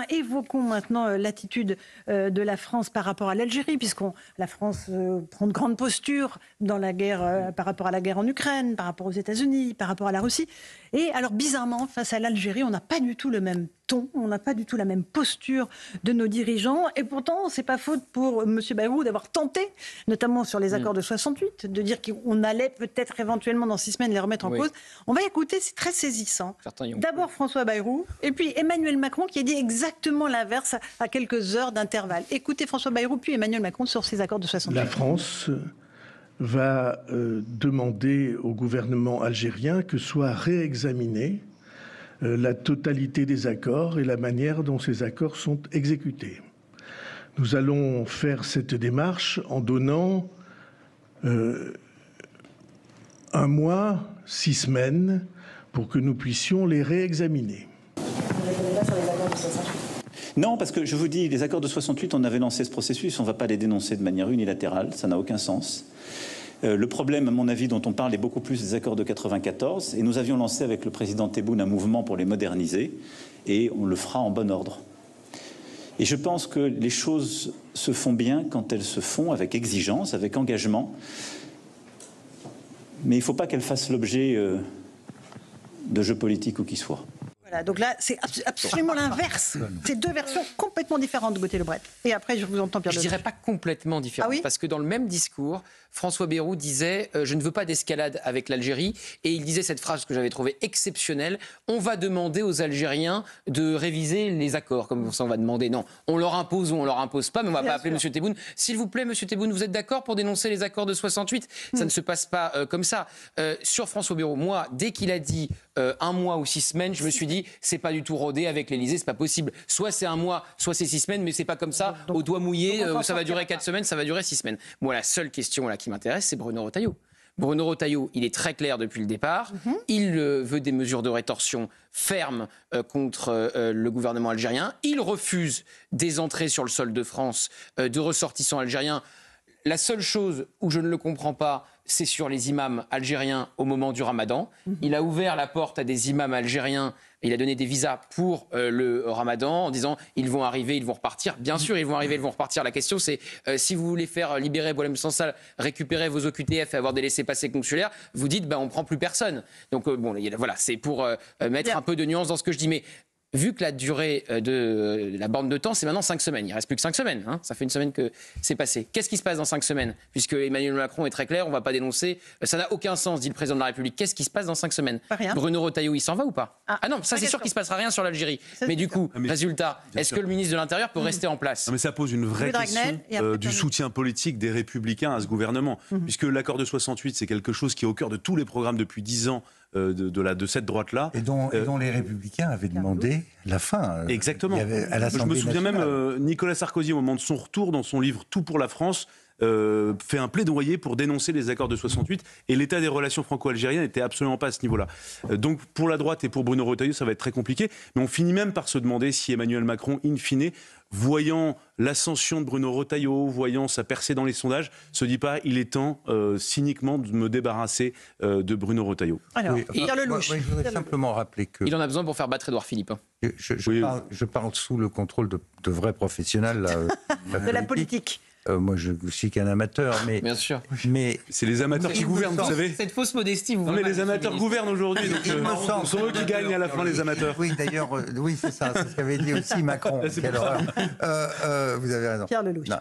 évoquons maintenant l'attitude de la France par rapport à l'Algérie, la France prend de grandes postures dans la guerre, par rapport à la guerre en Ukraine, par rapport aux États-Unis, par rapport à la Russie. Et alors, bizarrement, face à l'Algérie, on n'a pas du tout le même ton, on n'a pas du tout la même posture de nos dirigeants. Et pourtant, c'est pas faute pour M. Bayrou d'avoir tenté, notamment sur les accords de 68, de dire qu'on allait peut-être éventuellement dans 6 semaines les remettre en cause. On va écouter, c'est très saisissant. D'abord François Bayrou, et puis Emmanuel Macron qui a dit exactement l'inverse à quelques heures d'intervalle. Écoutez François Bayrou puis Emmanuel Macron sur ces accords de 68. La France va demander au gouvernement algérien que soit réexaminée la totalité des accords et la manière dont ces accords sont exécutés. Nous allons faire cette démarche en donnant 1 mois, 6 semaines pour que nous puissions les réexaminer. Non, parce que je vous dis, les accords de 68, on avait lancé ce processus, on ne va pas les dénoncer de manière unilatérale, ça n'a aucun sens. Le problème, à mon avis, dont on parle est beaucoup plus des accords de 94, et nous avions lancé avec le président Tebboune un mouvement pour les moderniser, et on le fera en bon ordre. Et je pense que les choses se font bien quand elles se font avec exigence, avec engagement, mais il ne faut pas qu'elles fassent l'objet de jeux politiques ou qui soient. Voilà, donc là, c'est absolument l'inverse. C'est 2 versions complètement différentes de Gauthier Lebret. Et après, je vous entends, Pierre. Je ne dirais pas complètement différentes, parce que dans le même discours, François Bayrou disait « Je ne veux pas d'escalade avec l'Algérie ». Et il disait cette phrase que j'avais trouvée exceptionnelle « On va demander aux Algériens de réviser les accords ». Comme ça, on va demander. Non, on leur impose ou on leur impose pas, mais on ne va pas appeler M. Tebboune. S'il vous plaît, M. Tebboune, vous êtes d'accord pour dénoncer les accords de 68 ? Ça ne se passe pas comme ça. Sur François Bayrou, moi, dès qu'il a dit 1 mois ou 6 semaines, je me suis dit c'est pas du tout rodé avec l'Élysée, c'est pas possible. Soit c'est 1 mois, soit c'est 6 semaines, mais c'est pas comme ça, au doigt mouillé, ça va durer 4 semaines, ça va durer 6 semaines. Moi, la seule question là qui m'intéresse, c'est Bruno Retailleau. Bruno Retailleau, il est très clair depuis le départ. Il veut des mesures de rétorsion fermes contre le gouvernement algérien. Il refuse des entrées sur le sol de France de ressortissants algériens. La seule chose où je ne le comprends pas, c'est sur les imams algériens au moment du Ramadan. Il a ouvert la porte à des imams algériens. Il a donné des visas pour le Ramadan en disant ils vont arriver, ils vont repartir. Bien sûr, ils vont arriver, ils vont repartir. La question, c'est si vous voulez faire libérer Boualem Sansal, récupérer vos OQTF et avoir des laissez-passer consulaires, vous dites on prend plus personne. Donc bon, voilà, c'est pour mettre un peu de nuance dans ce que je dis. Mais vu que la durée de la bande de temps, c'est maintenant 5 semaines. Il ne reste plus que 5 semaines. Hein. Ça fait 1 semaine que c'est passé. Qu'est-ce qui se passe dans 5 semaines ? Puisque Emmanuel Macron est très clair, on ne va pas dénoncer. Ça n'a aucun sens, dit le président de la République. Qu'est-ce qui se passe dans 5 semaines ? Rien. Bruno Retailleau, il s'en va ou pas ? Ah non, ça c'est sûr qu'il ne se passera rien sur l'Algérie. Mais du coup, résultat, est-ce que le ministre de l'Intérieur peut rester en place ? Non, mais ça pose une vraie question du soutien politique des Républicains à ce gouvernement. Puisque l'accord de 68, c'est quelque chose qui est au cœur de tous les programmes depuis 10 ans de cette droite-là. Et dont les Républicains avaient demandé la fin. Exactement. Je me souviens même, Nicolas Sarkozy, au moment de son retour dans son livre « Tout pour la France », fait un plaidoyer pour dénoncer les accords de 68 et l'état des relations franco-algériennes n'était absolument pas à ce niveau-là. Donc pour la droite et pour Bruno Retailleau, ça va être très compliqué. Mais on finit même par se demander si Emmanuel Macron, in fine, voyant l'ascension de Bruno Retailleau, voyant sa percée dans les sondages, se dit pas il est temps cyniquement de me débarrasser de Bruno Retailleau. Alors, je voudrais simplement rappeler que... Il en a besoin pour faire battre Édouard Philippe. Je parle sous le contrôle de vrais professionnels. De la politique. Moi, je suis qu'un amateur, mais... Bien sûr. Mais c'est les amateurs qui gouvernent, vous savez. Cette fausse modestie, vous... Non, mais les amateurs gouvernent aujourd'hui, donc ce sont eux qui gagnent à la fin, les amateurs. Oui, d'ailleurs, oui, c'est ça, c'est ce qu'avait dit aussi Macron. Quelle horreur. Vous avez raison. Pierre Lelouch. Non,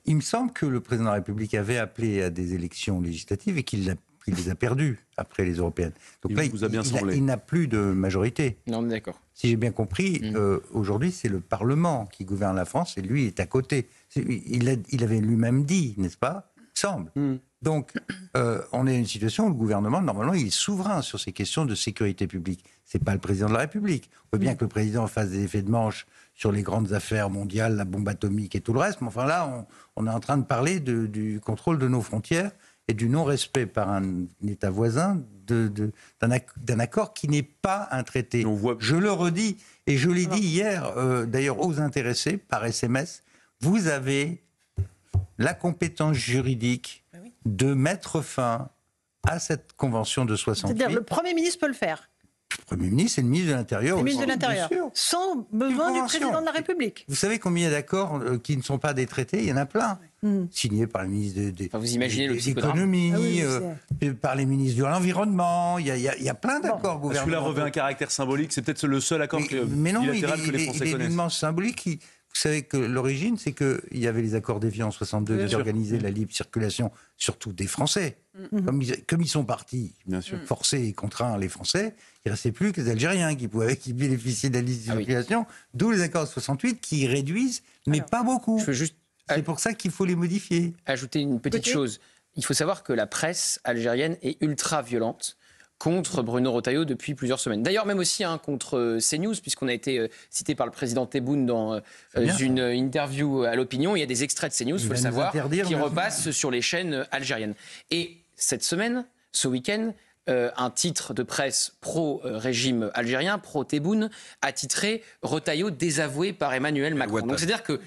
il me semble que le président de la République avait appelé à des élections législatives et qu'il les a perdues après les européennes. Donc là, il n'a plus de majorité. Non, d'accord. Si j'ai bien compris, aujourd'hui, c'est le Parlement qui gouverne la France et lui est à côté. Il avait lui-même dit, n'est-ce pas ? Semble. Donc, on est dans une situation où le gouvernement, normalement, il est souverain sur ces questions de sécurité publique. Ce n'est pas le président de la République. On veut bien que le président fasse des effets de manche sur les grandes affaires mondiales, la bombe atomique et tout le reste, mais enfin là, on est en train de parler du contrôle de nos frontières et du non-respect par un État voisin d'un accord qui n'est pas un traité. Je le redis, et je l'ai dit hier, d'ailleurs aux intéressés, par SMS, vous avez la compétence juridique de mettre fin à cette convention de 68. C'est-à-dire le Premier ministre peut le faire. Premier ministre, c'est le ministre de l'Intérieur. Le ministre de l'Intérieur, sans besoin du président de la République. Vous savez combien il y a d'accords qui ne sont pas des traités? Il y en a plein. Signés par le ministre de l'économie, par les ministres de l'environnement. Il y a plein d'accords gouvernementaux. Celui-là revêt un caractère symbolique. C'est peut-être le seul accord bilatéral que les Français connaissent. Il est d'une symbolique. Vous savez que l'origine, c'est qu'il y avait les accords d'Évian en 62 qui organisaient la libre circulation, surtout des Français. Comme ils sont partis forcés et contraints, les Français, il ne restait plus que les Algériens qui bénéficiaient de la libre circulation, d'où les accords de 68 qui réduisent, mais pas beaucoup. C'est pour ça qu'il faut les modifier. Ajouter une petite chose. Il faut savoir que la presse algérienne est ultra violente contre Bruno Retailleau depuis plusieurs semaines. D'ailleurs, même aussi contre CNews, puisqu'on a été cité par le président Tebboune dans une interview à l'Opinion. Il y a des extraits de CNews, il faut le savoir, qui repassent sur les chaînes algériennes. Et cette semaine, ce week-end, un titre de presse pro-régime algérien, pro-Tebboune, a titré « Retailleau désavoué par Emmanuel Macron ». Donc c'est-à-dire que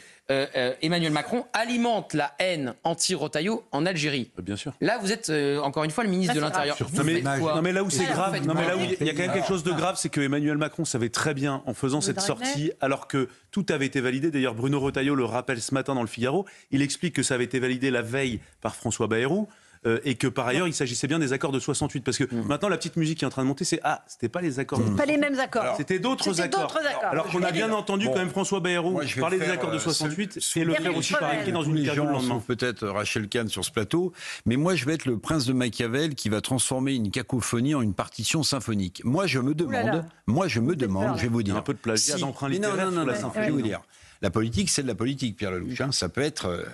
Emmanuel Macron alimente la haine anti-Retailleau en Algérie. Bien sûr. Là, vous êtes encore une fois le ministre de l'Intérieur. Non mais là où c'est grave, là où il y a quand même quelque chose de grave, c'est que Emmanuel Macron savait très bien, en faisant cette sortie, alors que tout avait été validé. D'ailleurs, Bruno Retailleau le rappelle ce matin dans le Figaro. Il explique que ça avait été validé la veille par François Bayrou. Et que par ailleurs il s'agissait bien des accords de 68 parce que maintenant la petite musique qui est en train de monter c'est c'était pas les accords pas les mêmes accords, c'était d'autres accords. Alors qu'on a bien entendu quand même François Bayrou parler des accords de 68 et le faire aussi par écrit dans une interview le lendemain. Peut-être Rachel Kahn sur ce plateau, mais moi je vais être le prince de Machiavel qui va transformer une cacophonie en une partition symphonique. Moi je me demande, je vais vous dire un peu de plagiat d'emprunt littéraire sur la symphonie. Je vais vous dire, la politique c'est de la politique, Pierre Lelouch, ça peut être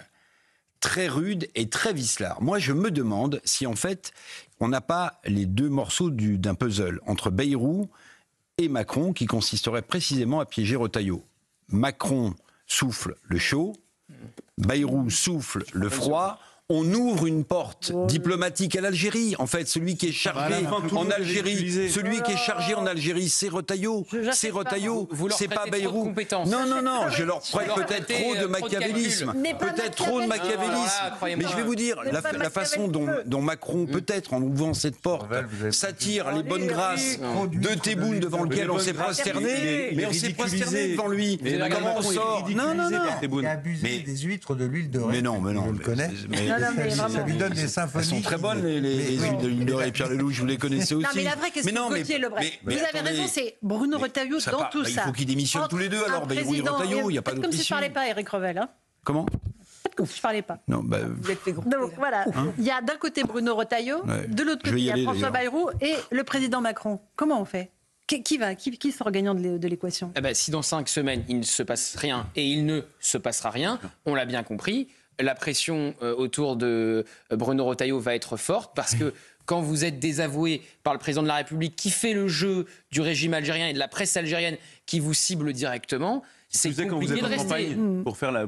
très rude et très vicelard. Moi, je me demande si, en fait, on n'a pas les deux morceaux d'un puzzle entre Bayrou et Macron qui consisterait précisément à piéger Retailleau. Macron souffle le chaud, Bayrou souffle le froid. On ouvre une porte diplomatique à l'Algérie. En fait, celui qui est chargé en Algérie, c'est Retailleau. C'est Retailleau. C'est pas Bayrou. Non. Je leur prête peut-être trop de machiavélisme. Peut-être trop de machiavélisme. Mais je vais vous dire, la façon dont Macron, peut-être en ouvrant cette porte, s'attire les bonnes grâces de Tebboune devant lequel on s'est prosterné. Mais on s'est prosterné devant lui. Comment on sort? Non. Il a abusé des huîtres de l'huile de raisin. Mais non. On le connaît. Ça lui donne des symphonies. Elles sont très bonnes, les huiles de l'huile de raisin. Pierre Lelouch, vous les connaissez aussi. Non, mais la vraie question, Gauthier Lebret, vous avez raison, c'est Bruno Retailleau dans tout ça. Il faut qu'ils démissionnent tous les deux, alors Bayrou et Retailleau, il n'y a pas d'autre issue. Comme si je ne parlais pas, Éric Revel. Comment? Comme si je ne parlais pas. Non, vous êtes fait gros. Donc voilà, il y a d'un côté Bruno Retailleau, de l'autre côté il y a François Bayrou et le président Macron. Comment on fait? Qui sort gagnant de l'équation? Si dans 5 semaines il ne se passe rien et il ne se passera rien, on l'a bien compris, la pression autour de Bruno Retailleau va être forte parce que quand vous êtes désavoué par le président de la République qui fait le jeu du régime algérien et de la presse algérienne qui vous cible directement, c'est compliqué de rester. Pour faire la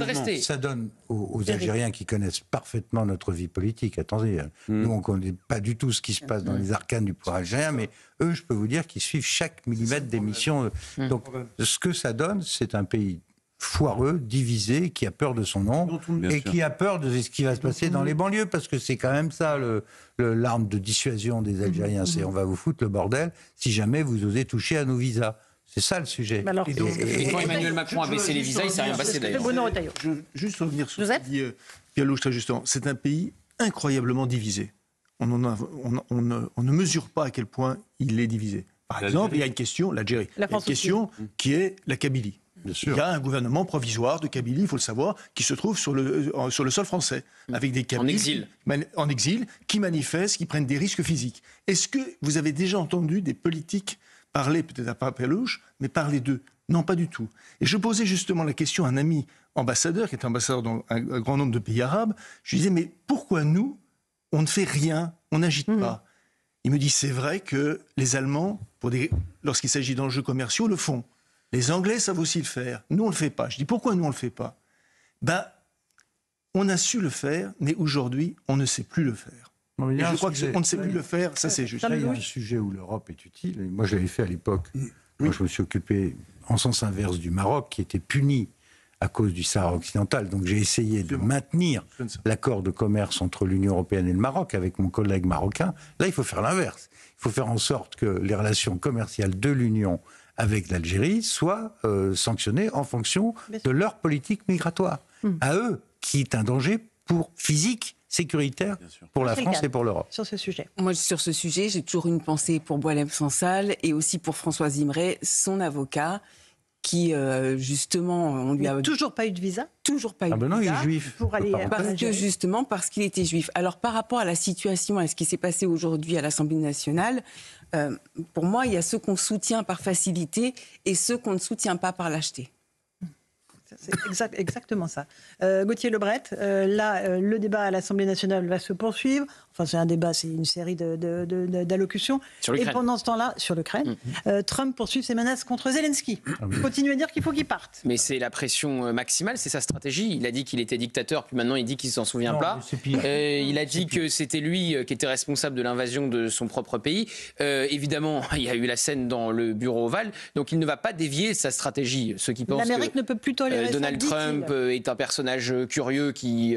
rester. Ça donne aux Algériens qui connaissent parfaitement notre vie politique. Attendez, nous on ne connaît pas du tout ce qui se passe dans les arcanes du pouvoir algérien, mais eux, je peux vous dire qu'ils suivent chaque millimètre d'émission. Donc, ce que ça donne, c'est un pays foireux, divisé, qui a peur de son nom et qui a peur de ce qui va se passer dans les banlieues, parce que c'est quand même ça l'arme de dissuasion des Algériens, c'est on va vous foutre le bordel si jamais vous osez toucher à nos visas. C'est ça le sujet. Et quand Emmanuel Macron a baissé les visas, il ne s'est rien passé d'ailleurs. Juste revenir sur ce que dit Pierre Lelouch très justement. C'est un pays incroyablement divisé. On ne mesure pas à quel point il est divisé. Par exemple, il y a une question, l'Algérie, une question qui est la Kabylie. Il y a un gouvernement provisoire de Kabylie, il faut le savoir, qui se trouve sur le sol français, avec des Kabyles en exil, qui manifestent, qui prennent des risques physiques. Est-ce que vous avez déjà entendu des politiques parler, peut-être à Pierre Lelouch, mais parler d'eux? Non, pas du tout. Et je posais justement la question à un ami ambassadeur, qui est ambassadeur dans un grand nombre de pays arabes. Je lui disais, mais pourquoi nous, on ne fait rien, on n'agite pas? Il me dit, c'est vrai que les Allemands, lorsqu'il s'agit d'enjeux commerciaux, le font. Les Anglais savent aussi le faire. Nous, on ne le fait pas. Je dis, pourquoi nous, on ne le fait pas? On a su le faire, mais aujourd'hui, on ne sait plus le faire. Et je crois qu'on ne sait plus le faire, ça c'est juste. Il y a un sujet où l'Europe est utile. Moi, je l'avais fait à l'époque. Moi, je me suis occupé en sens inverse du Maroc, qui était puni à cause du Sahara occidental. Donc j'ai essayé de maintenir l'accord de commerce entre l'Union européenne et le Maroc avec mon collègue marocain. Là, il faut faire l'inverse. Il faut faire en sorte que les relations commerciales de l'Union avec l'Algérie soient sanctionnées en fonction de leur politique migratoire. À eux, qui est un danger physique, sécuritaire pour la France et pour l'Europe. Sur ce sujet. Moi, sur ce sujet, j'ai toujours une pensée pour Boualem Sansal et aussi pour Françoise Imray, son avocat, qui justement, on lui a toujours pas eu de visa. Toujours pas eu de visa. Non, il est juif. Pour aller parce qu'il était juif. Alors par rapport à la situation, à ce qui s'est passé aujourd'hui à l'Assemblée nationale, pour moi, il y a ceux qu'on soutient par facilité et ceux qu'on ne soutient pas par lâcheté. C'est exactement ça. Gauthier Lebret, le débat à l'Assemblée nationale va se poursuivre. Enfin, c'est un débat, c'est une série d'allocutions. Et pendant ce temps-là, sur l'Ukraine, Trump poursuit ses menaces contre Zelensky. Il continue à dire qu'il faut qu'il parte. Mais c'est la pression maximale, c'est sa stratégie. Il a dit qu'il était dictateur, puis maintenant il dit qu'il ne s'en souvient pas. Il a dit que c'était lui qui était responsable de l'invasion de son propre pays. Évidemment, il y a eu la scène dans le bureau ovale, donc il ne va pas dévier sa stratégie. Ceux qui pensent l'Amérique ne peut plus tolérer Donald Trump est un personnage curieux qui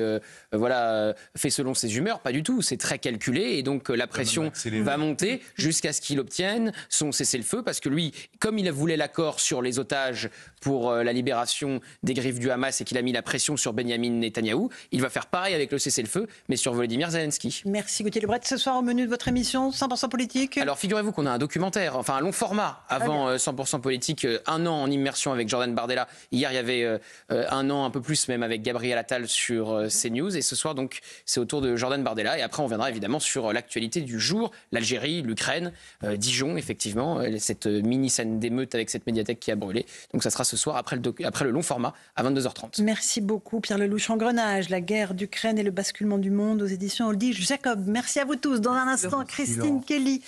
fait selon ses humeurs, pas du tout. C'est très calculé et donc la pression va monter jusqu'à ce qu'il obtienne son cessez-le-feu parce que lui, comme il voulait l'accord sur les otages pour la libération des griffes du Hamas et qu'il a mis la pression sur Benyamin Netanyahou, il va faire pareil avec le cessez-le-feu mais sur Volodymyr Zelensky. Merci Gauthier Lebret. Ce soir au menu de votre émission 100% politique. Alors figurez-vous qu'on a un documentaire, enfin un long format avant 100% politique, 1 an en immersion avec Jordan Bardella. Hier il y avait 1 an un peu plus même avec Gabriel Attal sur CNews et ce soir donc c'est au tour de Jordan Bardella et après on viendra évidemment sur l'actualité du jour, l'Algérie, l'Ukraine, Dijon effectivement, cette mini scène d'émeute avec cette médiathèque qui a brûlé. Donc ça sera ce soir après le long format à 22h30. Merci beaucoup Pierre Lelouch. Engrenage, la guerre d'Ukraine et le basculement du monde aux éditions Oldie Jacob. Merci à vous tous. Dans un instant, Christine Kelly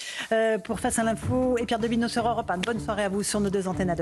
pour Face à l'info et Pierre Devineau sur Europe 1. Bonne soirée à vous sur nos 2 antennes à demain.